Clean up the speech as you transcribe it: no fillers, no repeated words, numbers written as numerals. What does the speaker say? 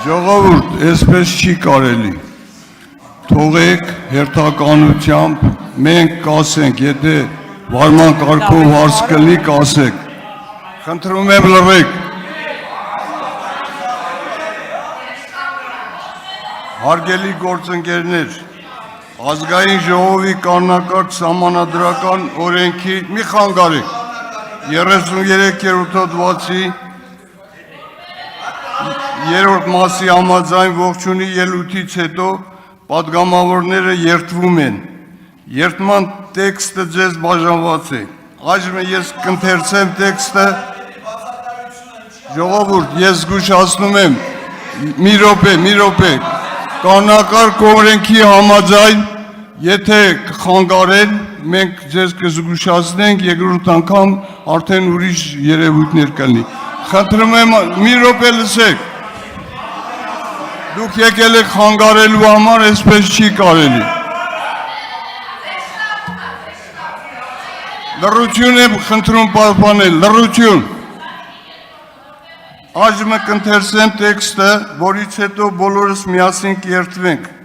Ժողովուրդ, այսպես չի կարելի, թողեք հերթականությամբ, մենք կասենք, եթե վարման կարգով հարց կլինի, կասեք, խնդրում եմ լռեք, հարգելի գործընկերներ, ազգային ժողովի կանոնակարգ սահմանադրական օրենքի մի խանգարեք, 33-րդ հոդվածի 3-րդ մասի համաձայն ողջունի ելույթից հետո պատգամավորները երդվում են, երդման տեքստը ձեզ բաժանված է, այժմ ես կընթերցեմ տեքստը, ժողովուրդ, ես զգուշացնում եմ, մի րոպե, կանոնակարգ օրենքի համաձայն, եթե կխանգարեն, մենք ձեզ կզգուշացնենք, երկրորդ անգամ արդեն ուրիշ երևույթներ կլինի, խնդրում եմ, մի րոպե լսեք, դուք եկել եք խանգարելու համար, այսպես չի կարելի։ Լռություն եմ խնդրում պահպանել, լռություն։ Այժմ կընթերցեմ տեքստը, որից հետո բոլորս միասին կերդվենք։